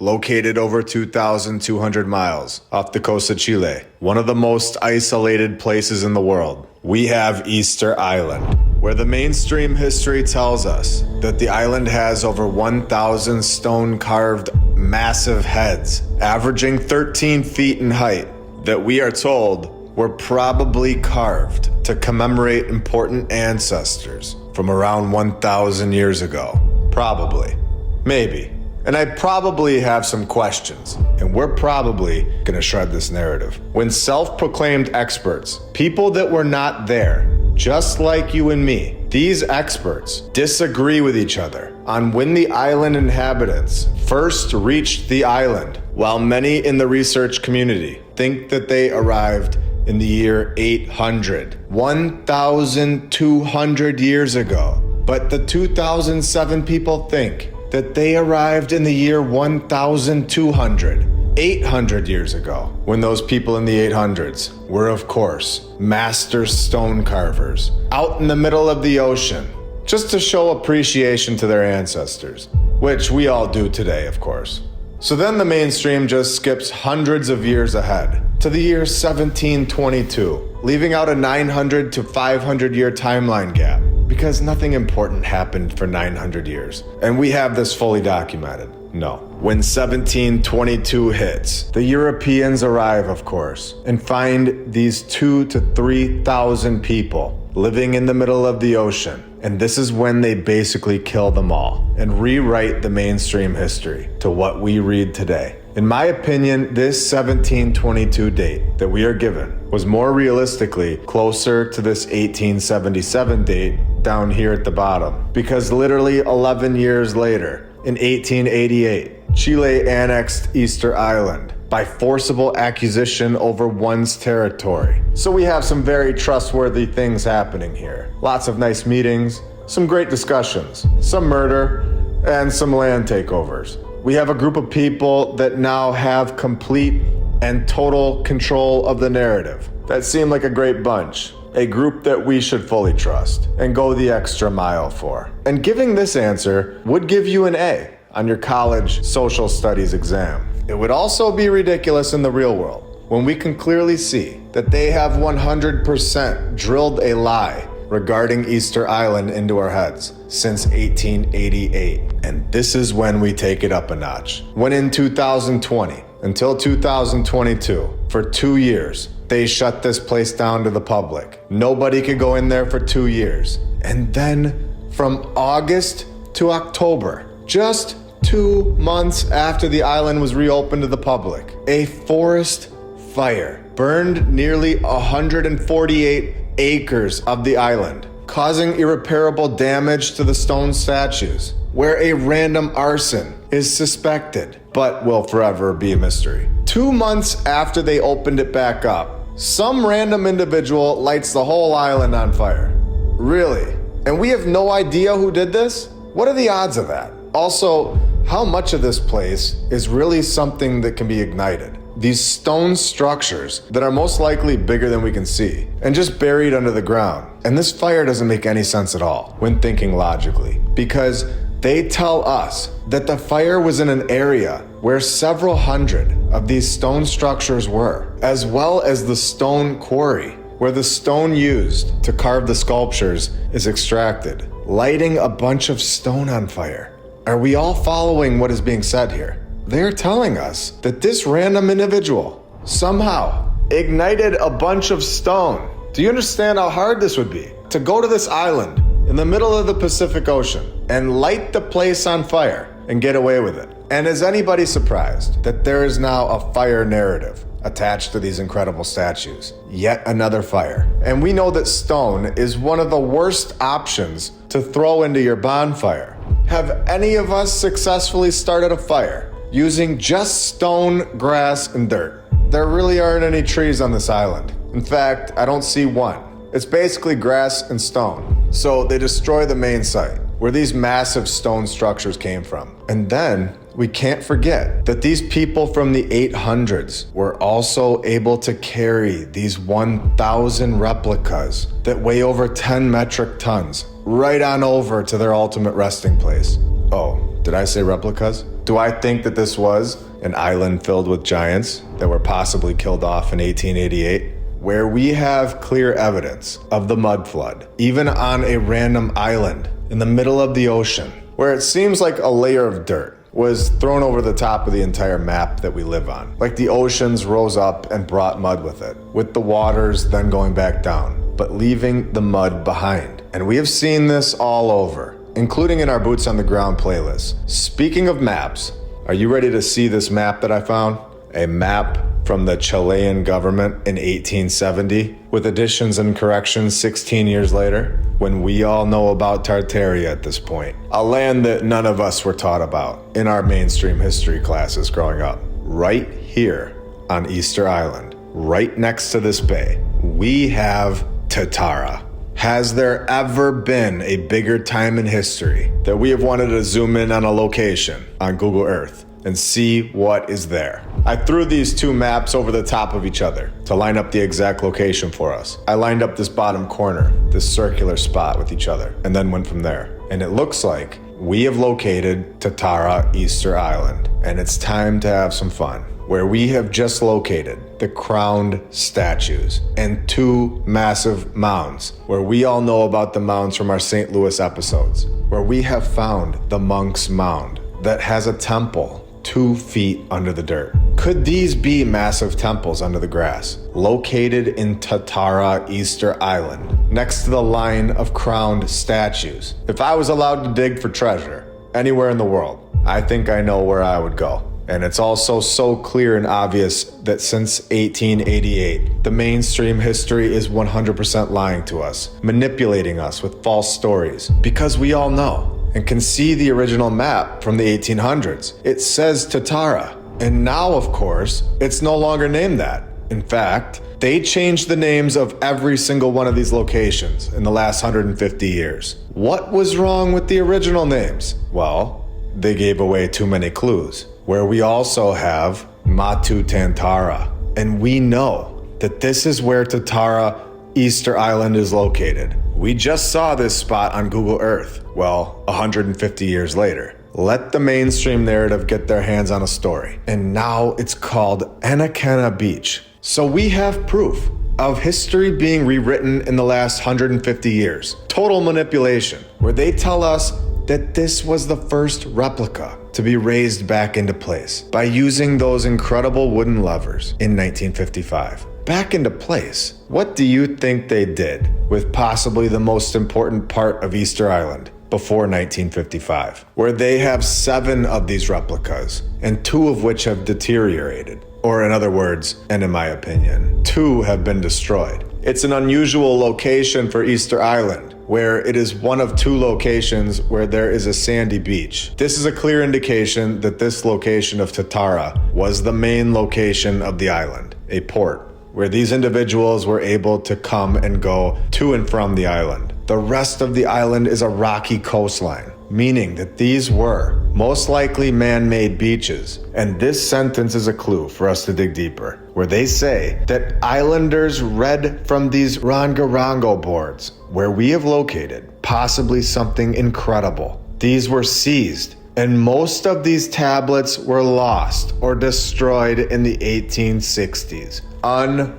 located over 2,200 miles off the coast of Chile, one of the most isolated places in the world. We have Easter Island, where the mainstream history tells us that the island has over 1,000 stone-carved massive heads, averaging 13 feet in height, that we are told were probably carved to commemorate important ancestors from around 1,000 years ago. Probably. Maybe. And I probably have some questions, and we're probably gonna shred this narrative. When self-proclaimed experts, people that were not there, just like you and me, these experts disagree with each other on when the island inhabitants first reached the island, while many in the research community think that they arrived in the year 800, 1,200 years ago. But the 2007 people think that they arrived in the year 1,200, 800 years ago, when those people in the 800s were, of course, master stone carvers out in the middle of the ocean, just to show appreciation to their ancestors, which we all do today, of course. So then the mainstream just skips hundreds of years ahead to the year 1722, leaving out a 900 to 500 year timeline gap, because nothing important happened for 900 years. And we have this fully documented. No. When 1722 hits, the Europeans arrive, of course, and find these 2,000 to 3,000 people living in the middle of the ocean. And this is when they basically kill them all and rewrite the mainstream history to what we read today. In my opinion, this 1722 date that we are given was more realistically closer to this 1877 date down here at the bottom, because literally 11 years later, in 1888, Chile annexed Easter Island by forcible acquisition over one's territory. So we have some very trustworthy things happening here. Lots of nice meetings, some great discussions, some murder, and some land takeovers. We have a group of people that now have complete and total control of the narrative. That seemed like a great bunch. A group that we should fully trust and go the extra mile for. And giving this answer would give you an A on your college social studies exam. It would also be ridiculous in the real world when we can clearly see that they have 100% drilled a lie regarding Easter Island into our heads since 1888. And this is when we take it up a notch. When in 2020 until 2022, for 2 years, they shut this place down to the public. Nobody could go in there for 2 years. And then from August to October, just 2 months after the island was reopened to the public, a forest fire burned nearly 148 acres of the island, causing irreparable damage to the stone statues, where a random arson is suspected, but will forever be a mystery. 2 months after they opened it back up, some random individual lights the whole island on fire. Really? And we have no idea who did this? What are the odds of that? Also, how much of this place is really something that can be ignited? These stone structures that are most likely bigger than we can see and just buried under the ground. And this fire doesn't make any sense at all when thinking logically, because they tell us that the fire was in an area where several hundred of these stone structures were, as well as the stone quarry, where the stone used to carve the sculptures is extracted, lighting a bunch of stone on fire. Are we all following what is being said here? They're telling us that this random individual somehow ignited a bunch of stone. Do you understand how hard this would be? To go to this island in the middle of the Pacific Ocean and light the place on fire and get away with it. And is anybody surprised that there is now a fire narrative attached to these incredible statues? Yet another fire. And we know that stone is one of the worst options to throw into your bonfire. Have any of us successfully started a fire using just stone, grass, and dirt? There really aren't any trees on this island. In fact, I don't see one. It's basically grass and stone. So they destroy the main site, where these massive stone structures came from. And then we can't forget that these people from the 800s were also able to carry these 1,000 replicas that weigh over 10 metric tons right on over to their ultimate resting place. Oh, did I say replicas? Do I think that this was an island filled with giants that were possibly killed off in 1888? Where we have clear evidence of the mud flood, even on a random island in the middle of the ocean, where it seems like a layer of dirt was thrown over the top of the entire map that we live on. Like the oceans rose up and brought mud with it, with the waters then going back down, but leaving the mud behind. And we have seen this all over, including in our Boots on the Ground playlist. Speaking of maps, are you ready to see this map that I found? A map from the Chilean government in 1870, with additions and corrections 16 years later, when we all know about Tartaria at this point. A land that none of us were taught about in our mainstream history classes growing up. Right here on Easter Island, right next to this bay, we have Tatara. Has there ever been a bigger time in history that we have wanted to zoom in on a location on Google Earth and see what is there? I threw these two maps over the top of each other to line up the exact location for us. I lined up this bottom corner, this circular spot with each other, and then went from there. And it looks like we have located Tatara Easter Island, and it's time to have some fun, where we have just located the crowned statues and two massive mounds, where we all know about the mounds from our St. Louis episodes, where we have found the Monk's Mound that has a temple 2 feet under the dirt. Could these be massive temples under the grass, located in Tatara Easter Island, next to the line of crowned statues? If I was allowed to dig for treasure anywhere in the world, I think I know where I would go. And it's also so clear and obvious that since 1888, the mainstream history is 100% lying to us, manipulating us with false stories, because we all know and can see the original map from the 1800s. It says Tatara, and now, of course, it's no longer named that. In fact, they changed the names of every single one of these locations in the last 150 years. What was wrong with the original names? Well, they gave away too many clues. Where we also have Matu Tantara, and we know that this is where Tatara Easter Island is located. We just saw this spot on Google Earth, 150 years later. Let the mainstream narrative get their hands on a story, and now it's called Enakena Beach. So we have proof of history being rewritten in the last 150 years. Total manipulation, where they tell us that this was the first replica to be raised back into place by using those incredible wooden levers in 1955. Back into place? What do you think they did with possibly the most important part of Easter Island before 1955, where they have 7 of these replicas and 2 of which have deteriorated? Or in other words, and in my opinion, 2 have been destroyed. It's an unusual location for Easter Island, where it is one of 2 locations where there is a sandy beach. This is a clear indication that this location of Tatara was the main location of the island, a port, where these individuals were able to come and go to and from the island. The rest of the island is a rocky coastline, meaning that these were most likely man-made beaches. And this sentence is a clue for us to dig deeper, where they say that islanders read from these Rongorongo boards, where we have located possibly something incredible. These were seized, and most of these tablets were lost or destroyed in the 1860s. Unbelievable.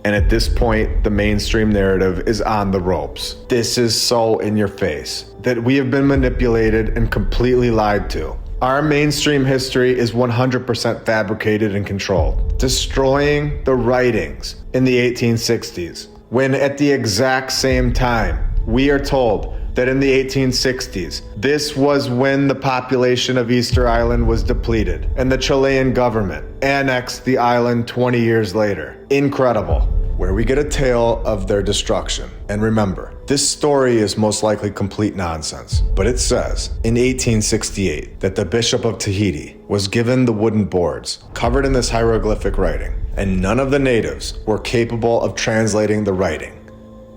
And at this point, the mainstream narrative is on the ropes. This is so in your face that we have been manipulated and completely lied to. Our mainstream history is 100% fabricated and controlled, destroying the writings in the 1860s, when at the exact same time, we are told that in the 1860s, this was when the population of Easter Island was depleted, and the Chilean government annexed the island 20 years later. Incredible. Where we get a tale of their destruction. And remember, this story is most likely complete nonsense, but it says in 1868 that the Bishop of Tahiti was given the wooden boards covered in this hieroglyphic writing, and none of the natives were capable of translating the writing.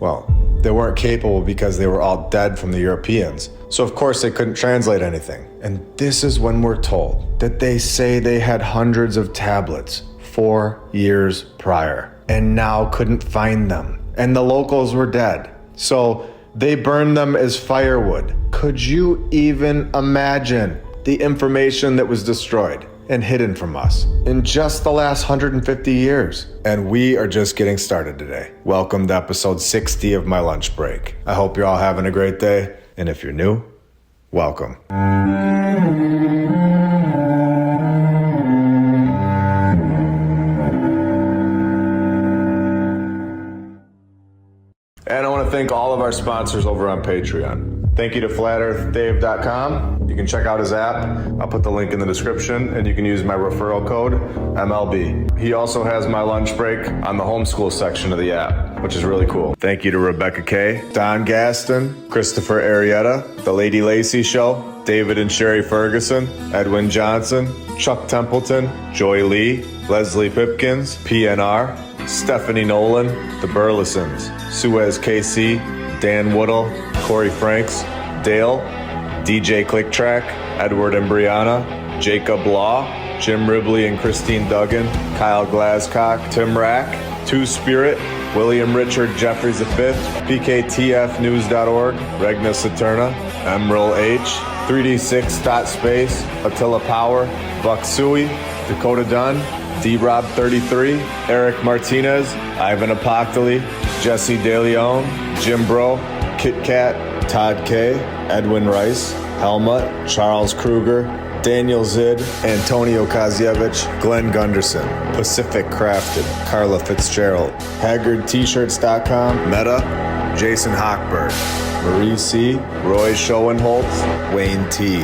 Well, they weren't capable because they were all dead from the Europeans, so of course they couldn't translate anything. And this is when we're told that they say they had hundreds of tablets 4 years prior, and now couldn't find them. And the locals were dead, so they burned them as firewood. Could you even imagine the information that was destroyed and hidden from us in just the last 150 years. And we are just getting started today. Welcome to episode 60 of My Lunch Break. I hope you're all having a great day. And if you're new, welcome. And I want to thank all of our sponsors over on Patreon. Thank you to flatearthdave.com. You can check out his app. I'll put the link in the description, and you can use my referral code, MLB. He also has My Lunch Break on the homeschool section of the app, which is really cool. Thank you to Rebecca Kay, Don Gaston, Christopher Arietta, The Lady Lacey Show, David and Sherry Ferguson, Edwin Johnson, Chuck Templeton, Joy Lee, Leslie Pipkins, PNR, Stephanie Nolan, The Burlesons, Suez KC, Dan Woodall, Corey Franks, Dale, DJ Clicktrack, Edward and Brianna, Jacob Law, Jim Ribley and Christine Duggan, Kyle Glascock, Tim Rack, Two Spirit, William Richard Jeffries V, PKTFnews.org, Regna Saturna, Emerald H, 3D6.space, Attila Power, Buck Suey, Dakota Dunn, D-Rob33, Eric Martinez, Ivan Apoctoli, Jesse DeLeon, Jim Bro, Kit Kat, Todd K, Edwin Rice, Helmut, Charles Kruger, Daniel Zid, Antonio Kazievich, Glenn Gunderson, Pacific Crafted, Carla Fitzgerald, HaggardT-shirts.com, Meta, Jason Hochberg, Marie C, Roy Schoenholtz, Wayne T,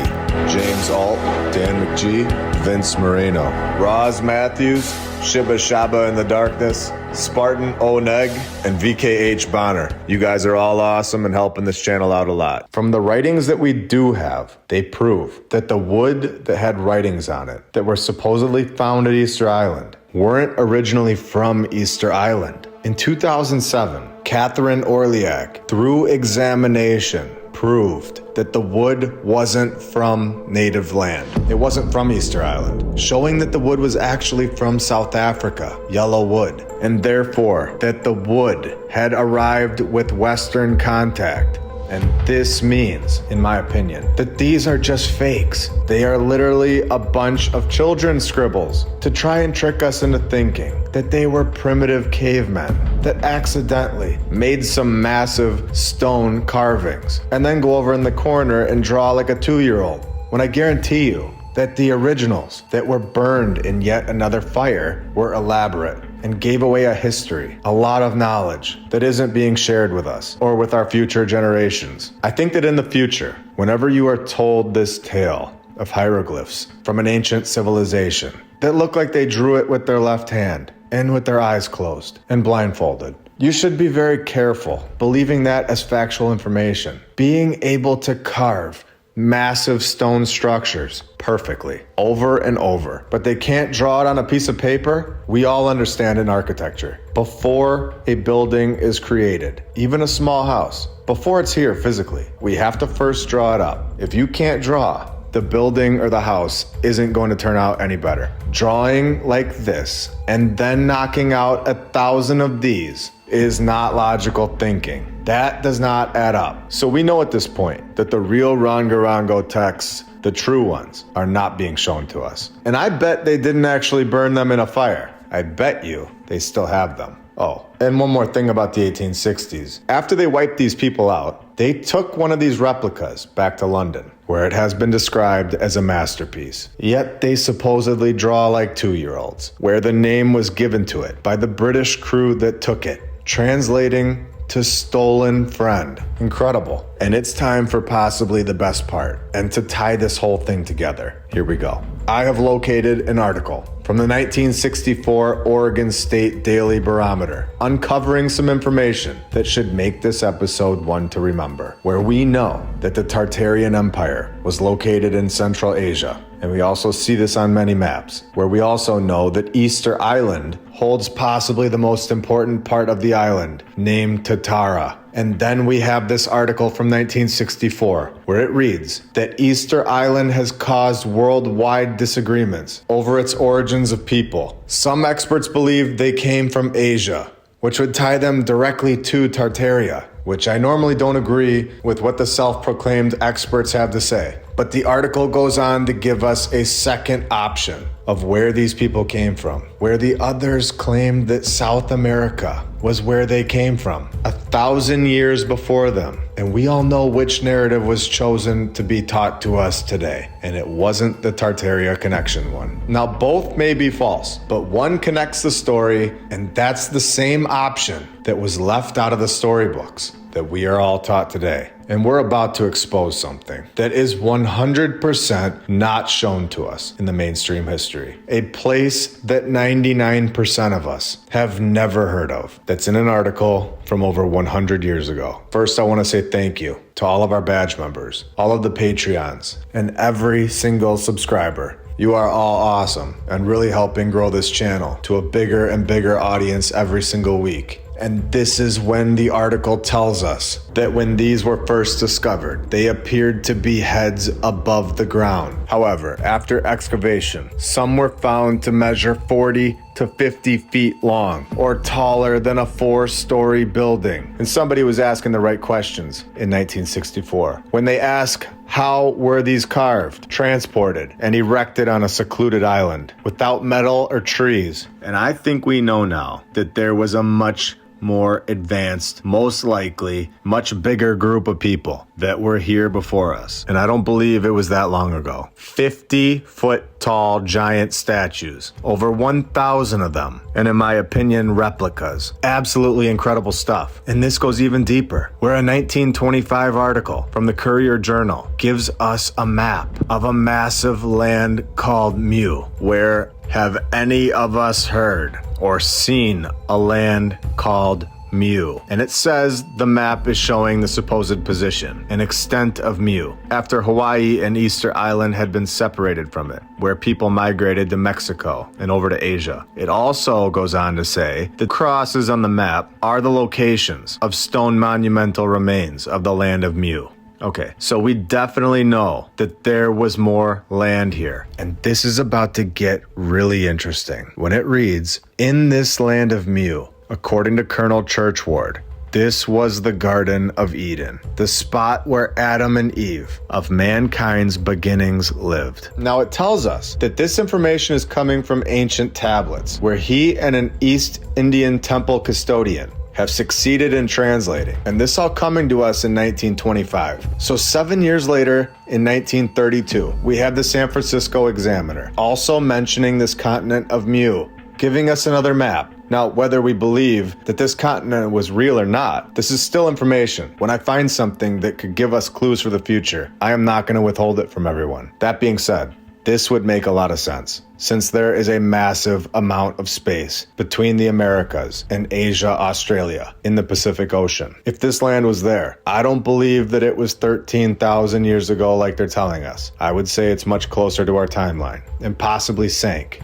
James Alt, Dan McGee, Vince Moreno, Roz Matthews, Shibba Shaba in the Darkness, Spartan Oneg, and VKH Bonner. You guys are all awesome and helping this channel out a lot. From the writings that we do have, they prove that the wood that had writings on it that were supposedly found at Easter Island weren't originally from Easter Island. In 2007, Catherine Orliak, through examination, proved that the wood wasn't from native land. It wasn't from Easter Island, showing that the wood was actually from South Africa, yellow wood, and therefore that the wood had arrived with Western contact. And this means, in my opinion, that these are just fakes. They are literally a bunch of children's scribbles to try and trick us into thinking that they were primitive cavemen that accidentally made some massive stone carvings and then go over in the corner and draw like a 2-year-old. When I guarantee you that the originals that were burned in yet another fire were elaborate and gave away a history, a lot of knowledge that isn't being shared with us or with our future generations. I think that in the future, whenever you are told this tale of hieroglyphs from an ancient civilization that look like they drew it with their left hand and with their eyes closed and blindfolded, you should be very careful believing that as factual information. Being able to carve massive stone structures perfectly over and over, but they can't draw it on a piece of paper. We all understand in architecture, before a building is created, even a small house, before it's here physically, we have to first draw it up. If you can't draw, the building or the house isn't going to turn out any better. Drawing like this and then knocking out 1,000 of these is not logical thinking. That does not add up. So we know at this point that the real Rongorongo texts, the true ones, are not being shown to us. And I bet they didn't actually burn them in a fire. I bet you they still have them. Oh, and one more thing about the 1860s. After they wiped these people out, they took one of these replicas back to London, where it has been described as a masterpiece. Yet they supposedly draw like 2-year-olds, where the name was given to it by the British crew that took it, translating to stolen friend. Incredible. And it's time for possibly the best part, and to tie this whole thing together. Here we go. I have located an article from the 1964 Oregon State Daily Barometer, uncovering some information that should make this episode one to remember, where we know that the Tartarian Empire was located in Central Asia. And we also see this on many maps, where we also know that Easter Island holds possibly the most important part of the island, named Tatara. And then we have this article from 1964, where it reads that Easter Island has caused worldwide disagreements over its origins of people. Some experts believe they came from Asia, which would tie them directly to Tartaria, which I normally don't agree with what the self-proclaimed experts have to say. But the article goes on to give us a second option of where these people came from, where the others claimed that South America was where they came from 1,000 years before them. And we all know which narrative was chosen to be taught to us today, and it wasn't the Tartaria connection one. Now, both may be false, but one connects the story, and that's the same option that was left out of the storybooks that we are all taught today. And we're about to expose something that is 100% not shown to us in the mainstream history. A place that 99% of us have never heard of. That's in an article from over 100 years ago. First, I want to say thank you to all of our badge members, all of the Patreons, and every single subscriber. You are all awesome and really helping grow this channel to a bigger and bigger audience every single week. And this is when the article tells us that when these were first discovered, they appeared to be heads above the ground. However, after excavation, some were found to measure 40 to 50 feet long, or taller than a 4-story building. And somebody was asking the right questions in 1964. When they ask, how were these carved, transported, and erected on a secluded island without metal or trees? And I think we know now that there was a much more advanced, most likely, much bigger group of people that were here before us. And I don't believe it was that long ago. 50-foot tall giant statues, over 1,000 of them, and in my opinion, replicas. Absolutely incredible stuff. And this goes even deeper, where a 1925 article from the Courier Journal gives us a map of a massive land called Mu. Where have any of us heard or seen a land called Mu? And it says the map is showing the supposed position and extent of Mu after Hawaii and Easter Island had been separated from it, where people migrated to Mexico and over to Asia. It also goes on to say the crosses on the map are the locations of stone monumental remains of the land of Mu. Okay, so we definitely know that there was more land here. And this is about to get really interesting. When it reads, in this land of Mu, according to Colonel Churchward, this was the Garden of Eden, the spot where Adam and Eve of mankind's beginnings lived. Now it tells us that this information is coming from ancient tablets, where he and an East Indian temple custodian have succeeded in translating, and this all coming to us in 1925. So 7 years later, in 1932, we have the San Francisco Examiner also mentioning this continent of Mu, giving us another map. Now, whether we believe that this continent was real or not, this is still information. When I find something that could give us clues for the future, I am not going to withhold it from everyone. That being said, this would make a lot of sense, since there is a massive amount of space between the Americas and Asia, Australia, in the Pacific Ocean. If this land was there, I don't believe that it was 13,000 years ago like they're telling us. I would say it's much closer to our timeline, and possibly sank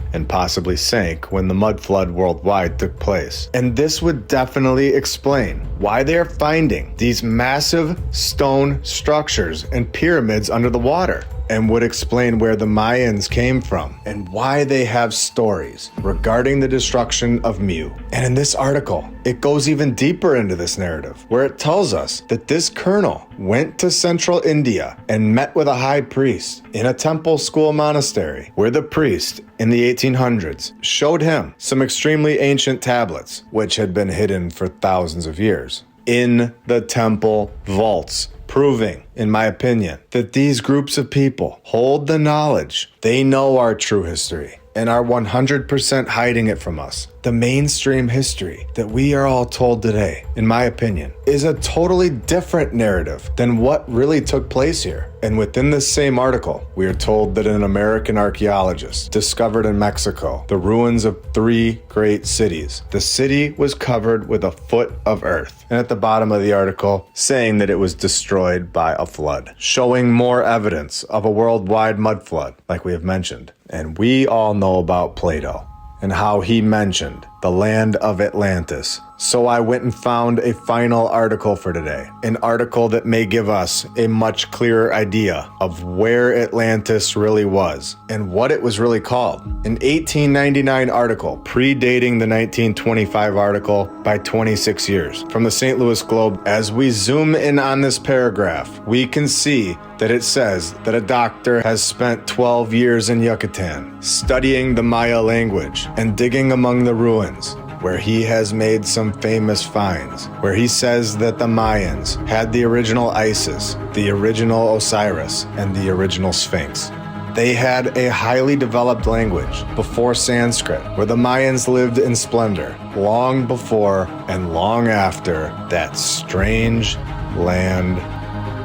when the mud flood worldwide took place. And this would definitely explain why they are finding these massive stone structures and pyramids under the water, and would explain where the Mayans came from and why they have stories regarding the destruction of Mu. And in this article, it goes even deeper into this narrative, where it tells us that this colonel went to central India and met with a high priest in a temple school monastery, where the priest in the 1800s showed him some extremely ancient tablets, which had been hidden for thousands of years in the temple vaults, proving, in my opinion, that these groups of people hold the knowledge. They know our true history and are 100% hiding it from us. The mainstream history that we are all told today, in my opinion, is a totally different narrative than what really took place here. And within this same article, we are told that an American archaeologist discovered in Mexico the ruins of 3 great cities. The city was covered with a foot of earth. And at the bottom of the article, saying that it was destroyed by a flood, showing more evidence of a worldwide mud flood, like we have mentioned. And we all know about Plato and how he mentioned the land of Atlantis. So I went and found a final article for today, an article that may give us a much clearer idea of where Atlantis really was and what it was really called. An 1899 article predating the 1925 article by 26 years from the St. Louis Globe. As we zoom in on this paragraph, we can see that it says that a doctor has spent 12 years in Yucatan studying the Maya language and digging among the ruins, where he has made some famous finds, where he says that the Mayans had the original Isis, the original Osiris, and the original Sphinx. They had a highly developed language before Sanskrit, where the Mayans lived in splendor, long before and long after that strange land,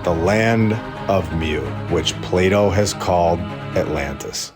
the land of Mu, which Plato has called Atlantis.